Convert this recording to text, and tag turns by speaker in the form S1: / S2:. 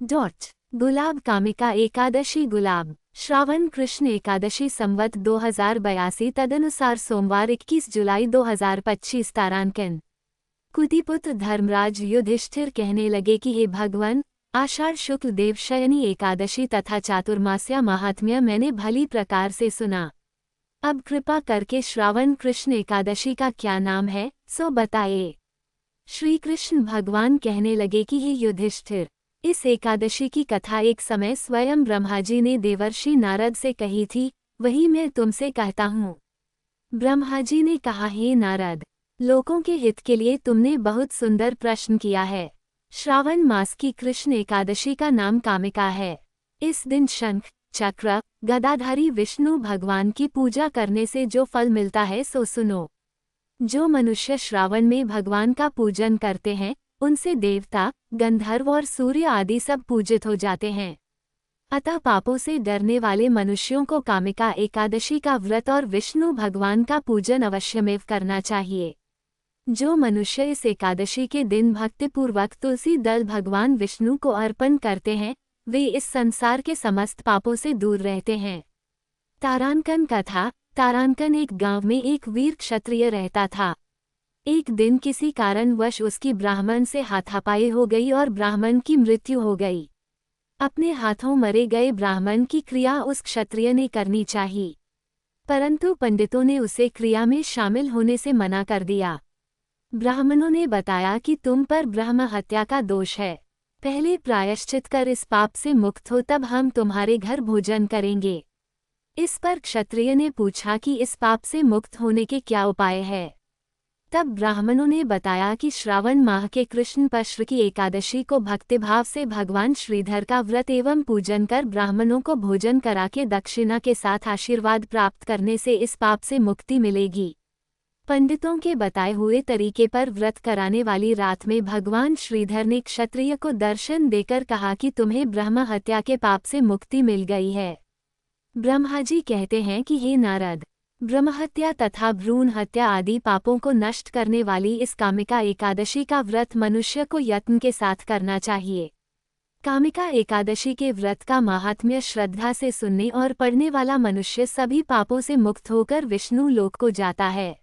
S1: गुलाब कामिका एकादशी गुलाब श्रावण कृष्ण एकादशी संवत 2082 तदनुसार सोमवार 21 जुलाई 2025 तारांकन। कुतिपुत्र धर्मराज युधिष्ठिर कहने लगे कि हे भगवान, आषाढ़ शुक्ल देवशयनी एकादशी तथा चातुर्मास्या महात्म्य मैंने भली प्रकार से सुना। अब कृपा करके श्रावण कृष्ण एकादशी का क्या नाम है सो बताए। श्री कृष्ण भगवान कहने लगे कि हे युधिष्ठिर, इस एकादशी की कथा एक समय स्वयं ब्रह्माजी ने देवर्षि नारद से कही थी, वही मैं तुमसे कहता हूँ। ब्रह्माजी ने कहा, हे नारद, लोगों के हित के लिए तुमने बहुत सुंदर प्रश्न किया है। श्रावण मास की कृष्ण एकादशी का नाम कामिका है। इस दिन शंख, चक्र, गदाधारी विष्णु भगवान की पूजा करने से जो फल मिलता है सो सुनो। जो मनुष्य श्रावण में भगवान का पूजन करते हैं, उनसे देवता, गंधर्व और सूर्य आदि सब पूजित हो जाते हैं। अतः पापों से डरने वाले मनुष्यों को कामिका एकादशी का व्रत और विष्णु भगवान का पूजन अवश्यमेव करना चाहिए। जो मनुष्य इस एकादशी के दिन भक्तिपूर्वक तुलसी दल भगवान विष्णु को अर्पण करते हैं, वे इस संसार के समस्त पापों से दूर रहते हैं। तारांकन कथा। तारांकन एक गांव में एक वीर क्षत्रिय रहता था। एक दिन किसी कारणवश उसकी ब्राह्मण से हाथापाई हो गई और ब्राह्मण की मृत्यु हो गई। अपने हाथों मरे गए ब्राह्मण की क्रिया उस क्षत्रिय ने करनी चाहिए, परंतु पंडितों ने उसे क्रिया में शामिल होने से मना कर दिया। ब्राह्मणों ने बताया कि तुम पर ब्रह्म हत्या का दोष है, पहले प्रायश्चित कर इस पाप से मुक्त हो, तब हम तुम्हारे घर भोजन करेंगे। इस पर क्षत्रिय ने पूछा कि इस पाप से मुक्त होने के क्या उपाय है। तब ब्राह्मणों ने बताया कि श्रावण माह के कृष्ण पक्ष की एकादशी को भक्तिभाव से भगवान श्रीधर का व्रत एवं पूजन कर ब्राह्मणों को भोजन करा के दक्षिणा के साथ आशीर्वाद प्राप्त करने से इस पाप से मुक्ति मिलेगी। पंडितों के बताए हुए तरीके पर व्रत कराने वाली रात में भगवान श्रीधर ने क्षत्रिय को दर्शन देकर कहा कि तुम्हें ब्रह्म हत्या के पाप से मुक्ति मिल गई है। ब्रह्माजी कहते हैं कि हे नारद, ब्रह्महत्या तथा भ्रूण हत्या आदि पापों को नष्ट करने वाली इस कामिका एकादशी का व्रत मनुष्य को यत्न के साथ करना चाहिए। कामिका एकादशी के व्रत का माहात्म्य श्रद्धा से सुनने और पढ़ने वाला मनुष्य सभी पापों से मुक्त होकर विष्णु लोक को जाता है।